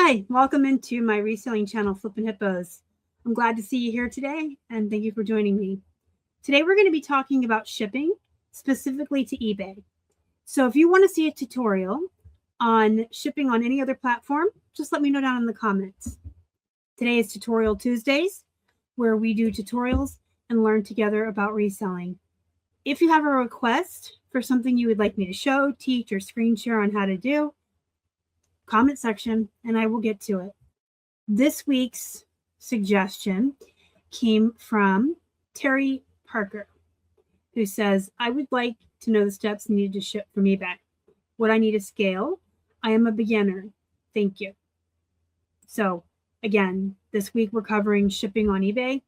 Hi, welcome into my reselling channel, Flippin Hippos. I'm glad to see you here today, and thank you for joining me. Today we're going to be talking about shipping, specifically to eBay. So if you want to see a tutorial on shipping on any other platform, just let me know down in the comments. Today is Tutorial Tuesdays, where we do tutorials and learn together about reselling. If you have a request for something you would like me to show, teach, or screen share on how to do, comment section and I will get to it. This week's suggestion came from Terry Parker, who says, I would like to know the steps needed to ship from eBay. What I need to scale. I am a beginner. Thank you. So again, this week we're covering shipping on eBay.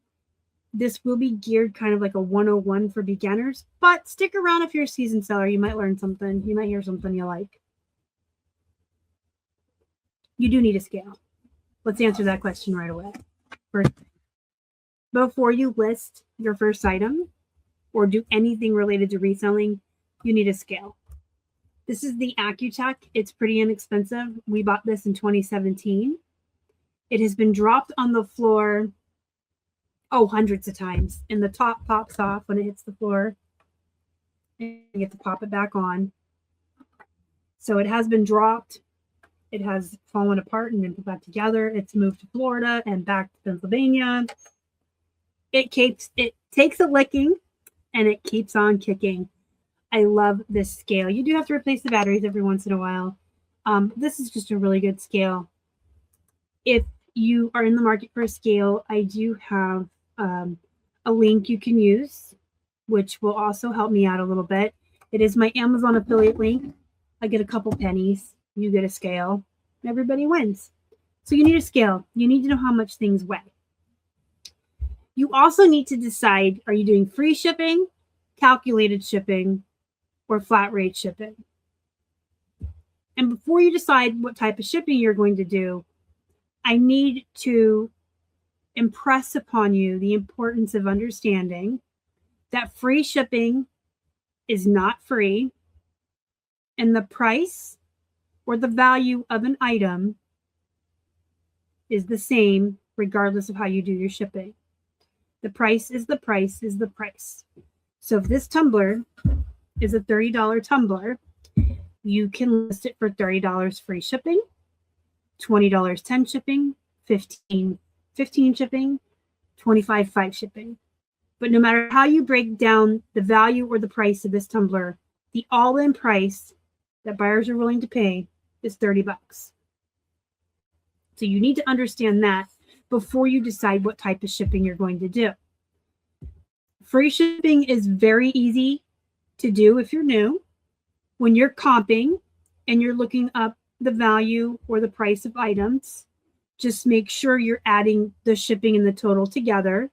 This will be geared kind of like a 101 for beginners, but stick around if you're a seasoned seller. You might learn something. You might hear something you like. You do need a scale. Let's answer that question right away. First, before you list your first item or do anything related to reselling, you need a scale. This is the AccuTech. It's pretty inexpensive. We bought this in 2017. It has been dropped on the floor, hundreds of times. And the top pops off when it hits the floor. And you have to pop it back on. So it has been dropped. It has fallen apart and been put back together. It's moved to Florida and back to Pennsylvania. It takes a licking and it keeps on kicking. I love this scale. You do have to replace the batteries every once in a while. This is just a really good scale. If you are in the market for a scale, I do have a link you can use, which will also help me out a little bit. It is my Amazon affiliate link. I get a couple pennies. You get a scale. Everybody wins. So you need a scale. You need to know how much things weigh. You also need to decide, are you doing free shipping, calculated shipping, or flat rate shipping? And before you decide what type of shipping you're going to do, I need to impress upon you the importance of understanding that free shipping is not free, and the price or the value of an item is the same regardless of how you do your shipping. The price is the price is the price. So if this tumbler is a $30 tumbler, you can list it for $30 free shipping, $20 10 shipping, $15 shipping, $25 5 shipping. But no matter how you break down the value or the price of this tumbler, the all-in price that buyers are willing to pay is $30. So you need to understand that before you decide what type of shipping you're going to do. Free shipping is very easy to do if you're new. When you're comping and you're looking up the value or the price of items, just make sure you're adding the shipping and the total together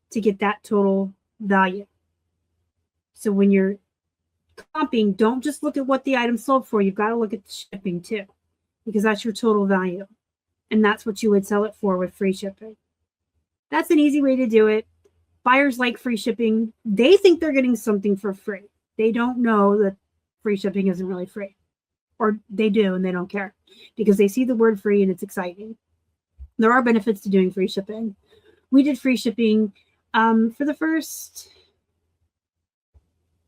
to get that total value. So when you're comping, don't just look at what the item sold for. You've got to look at the shipping too, because that's your total value. And that's what you would sell it for with free shipping. That's an easy way to do it. Buyers like free shipping. They think they're getting something for free. They don't know that free shipping isn't really free. Or they do and they don't care because they see the word free and it's exciting. There are benefits to doing free shipping. We did free shipping for the first,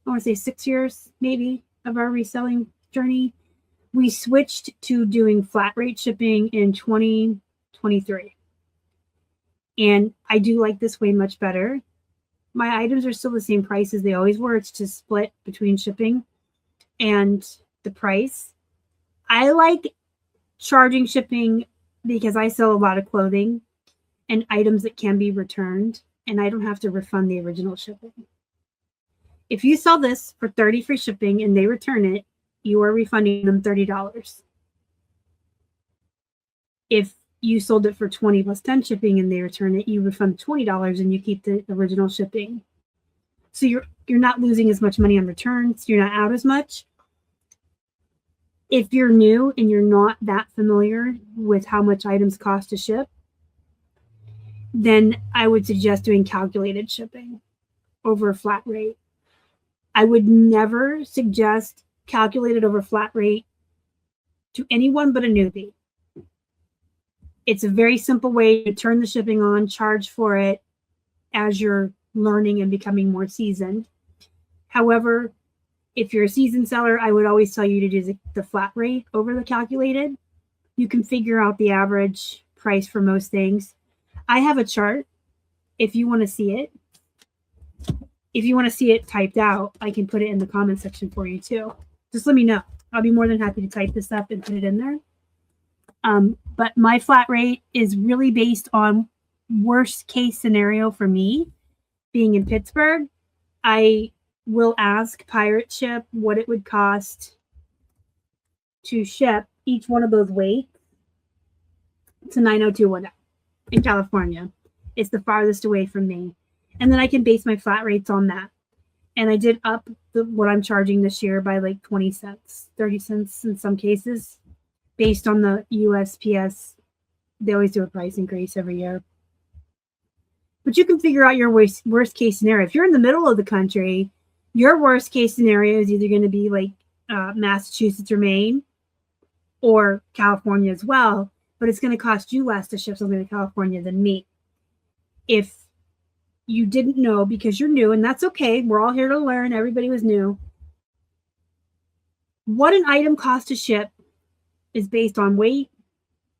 I want to say 6 years, maybe, of our reselling journey. We switched to doing flat rate shipping in 2023. And I do like this way much better. My items are still the same price as they always were. It's just split between shipping and the price. I like charging shipping because I sell a lot of clothing and items that can be returned, and I don't have to refund the original shipping. If you sell this for $30 free shipping and they return it, you are refunding them $30. If you sold it for $20 plus 10 shipping and they return it, you refund $20 and you keep the original shipping. So you're not losing as much money on returns. You're not out as much. If you're new and you're not that familiar with how much items cost to ship, then I would suggest doing calculated shipping over flat rate. I would never suggest calculated over flat rate to anyone but a newbie. It's a very simple way to turn the shipping on, charge for it as you're learning and becoming more seasoned. However, if you're a seasoned seller, I would always tell you to do the flat rate over the calculated. You can figure out the average price for most things. I have a chart if you want to see it. If you want to see it typed out, I can put it in the comment section for you too. Just let me know. I'll be more than happy to type this up and put it in there. But my flat rate is really based on worst case scenario for me. Being in Pittsburgh, I will ask Pirate Ship what it would cost to ship each one of those weights to 90210 in California. It's the farthest away from me. And then I can base my flat rates on that. And I did up what I'm charging this year by like 20 cents, 30 cents in some cases, based on the USPS. They always do a price increase every year. But you can figure out your worst case scenario. If you're in the middle of the country, your worst case scenario is either going to be like Massachusetts or Maine or California as well. But it's going to cost you less to ship something to California than me. If you didn't know because you're new, and that's okay. We're all here to learn. Everybody was new. What an item costs to ship is based on weight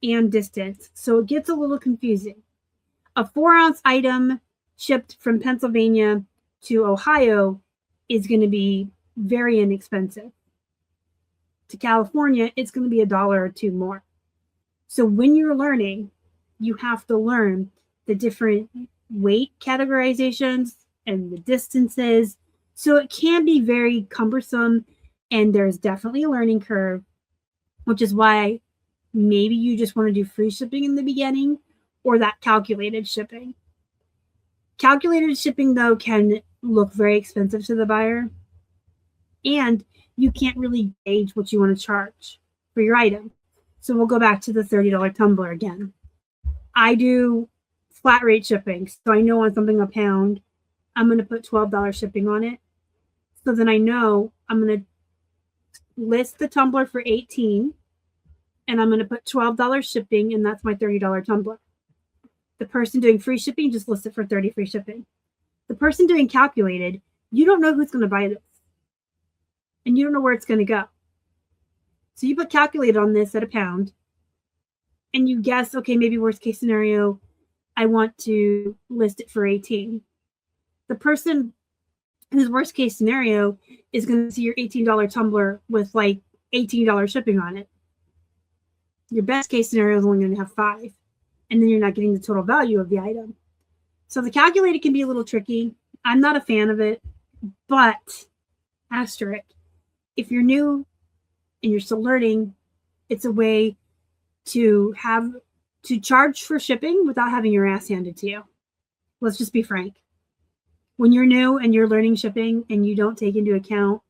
and distance. So it gets a little confusing. A 4-ounce item shipped from Pennsylvania to Ohio is going to be very inexpensive. To California, it's going to be $1 or $2 more. So when you're learning, you have to learn the different weight categorizations and the distances. So it can be very cumbersome, and there's definitely a learning curve, which is why maybe you just want to do free shipping in the beginning or that calculated shipping. Calculated shipping, though, can look very expensive to the buyer, and you can't really gauge what you want to charge for your item. So we'll go back to the $30 tumbler again. I do flat rate shipping. So I know on something a pound, I'm going to put $12 shipping on it. So then I know I'm going to list the tumbler for $18 and I'm going to put $12 shipping, and that's my $30 tumbler. The person doing free shipping just lists it for $30 free shipping. The person doing calculated, you don't know who's going to buy this. And you don't know where it's going to go. So you put calculated on this at a pound, and you guess, okay, maybe worst case scenario, I want to list it for $18. The person whose worst case scenario is going to see your $18 tumbler with like $18 shipping on it. Your best case scenario is only going to have $5, and then you're not getting the total value of the item. So the calculator can be a little tricky. I'm not a fan of it, but asterisk, if you're new and you're still learning, it's a way to charge for shipping without having your ass handed to you. Let's just be frank. When you're new and you're learning shipping and you don't take into account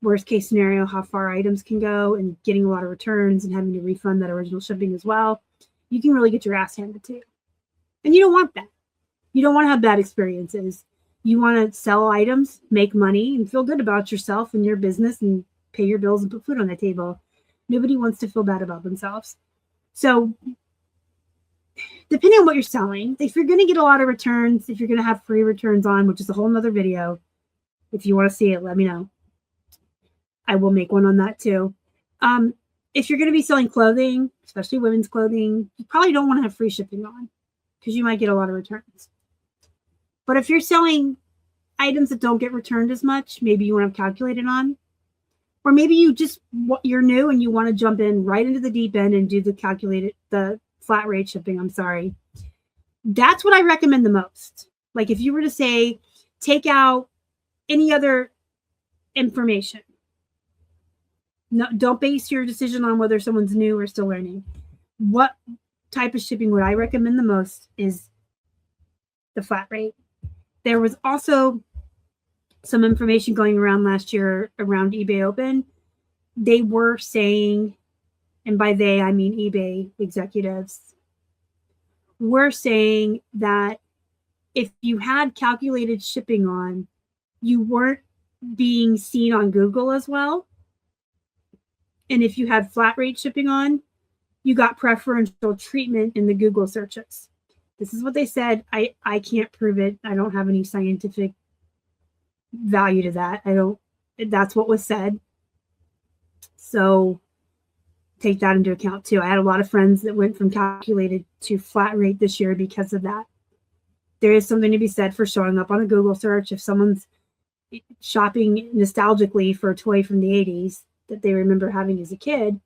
worst case scenario, how far items can go, and getting a lot of returns and having to refund that original shipping as well, you can really get your ass handed to you. And you don't want that. You don't want to have bad experiences. You want to sell items, make money, and feel good about yourself and your business and pay your bills and put food on the table. Nobody wants to feel bad about themselves. So depending on what you're selling, if you're going to get a lot of returns, if you're going to have free returns on, which is a whole nother video, if you want to see it, let me know. I will make one on that too. If you're going to be selling clothing, especially women's clothing, you probably don't want to have free shipping on because you might get a lot of returns. But if you're selling items that don't get returned as much, maybe you want to have calculated on, or maybe you're new and you want to jump in right into the deep end and do the flat rate shipping. I'm sorry. That's what I recommend the most. Like if you were to say, take out any other information. No, don't base your decision on whether someone's new or still learning. What type of shipping would I recommend the most is the flat rate. There was also some information going around last year around eBay Open. They were saying, and by they, I mean eBay executives, were saying that if you had calculated shipping on, you weren't being seen on Google as well. And if you had flat rate shipping on, you got preferential treatment in the Google searches. This is what they said. I can't prove it. I don't have any scientific value to that. That's what was said. So take that into account too. I had a lot of friends that went from calculated to flat rate this year because of that. There is something to be said for showing up on a Google search. If someone's shopping nostalgically for a toy from the 80s that they remember having as a kid,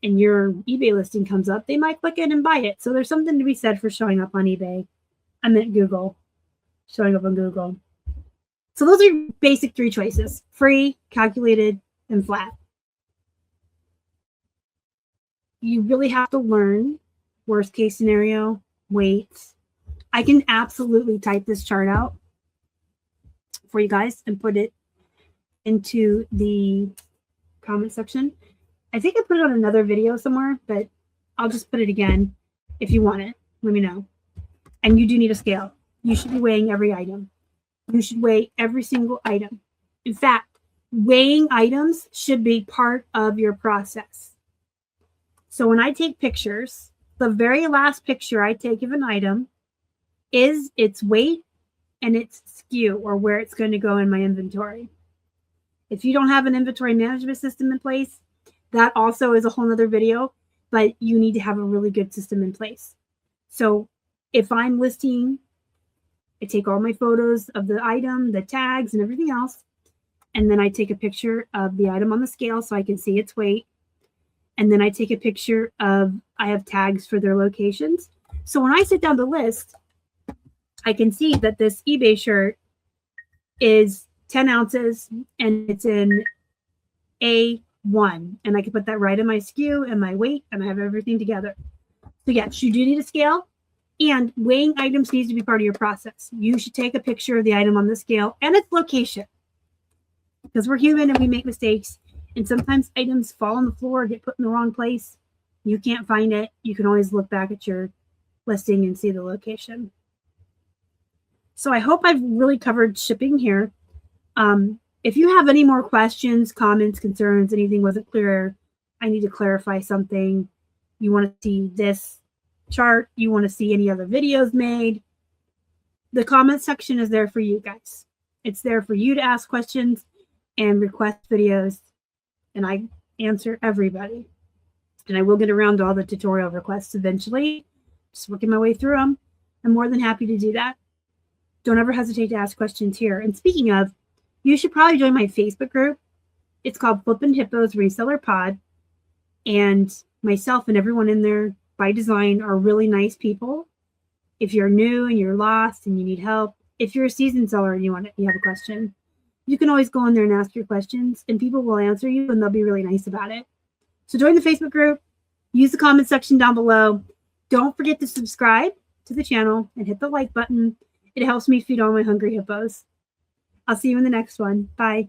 and your eBay listing comes up, they might click it and buy it. So there's something to be said for showing up on eBay. I meant Google, showing up on Google. So those are your basic 3 choices: free, calculated, and flat. You really have to learn worst case scenario, weights. I can absolutely type this chart out for you guys and put it into the comment section. I think I put it on another video somewhere, but I'll just put it again. If you want it, let me know. And you do need a scale. You should be weighing every item. You should weigh every single item. In fact, weighing items should be part of your process. So when I take pictures, the very last picture I take of an item is its weight and its SKU, or where it's going to go in my inventory. If you don't have an inventory management system in place, that also is a whole nother video, but you need to have a really good system in place. So if I'm listing, I take all my photos of the item, the tags, and everything else, and then I take a picture of the item on the scale so I can see its weight. And then I take a picture of, I have tags for their locations. So when I sit down to list, I can see that this eBay shirt is 10 ounces and it's in A1. And I can put that right in my SKU and my weight, and I have everything together. So yes, you do need a scale, and weighing items needs to be part of your process. You should take a picture of the item on the scale and its location, because we're human and we make mistakes. And sometimes items fall on the floor or get put in the wrong place. You can't find it. You can always look back at your listing and see the location. So I hope I've really covered shipping here. If you have any more questions, comments, concerns, anything wasn't clear, I need to clarify something, you want to see this chart, you want to see any other videos made, the comment section is there for you guys. It's there for you to ask questions and request videos, and I answer everybody. And I will get around to all the tutorial requests eventually. Just working my way through them. I'm more than happy to do that. Don't ever hesitate to ask questions here. And speaking of, you should probably join my Facebook group. It's called Flippin Hippos Reseller Pod. And myself and everyone in there, by design, are really nice people. If you're new and you're lost and you need help, if you're a seasoned seller and you have a question, you can always go in there and ask your questions, and people will answer you, and they'll be really nice about it. So join the Facebook group. Use the comment section down below. Don't forget to subscribe to the channel and hit the like button. It helps me feed all my hungry hippos. I'll see you in the next one. Bye.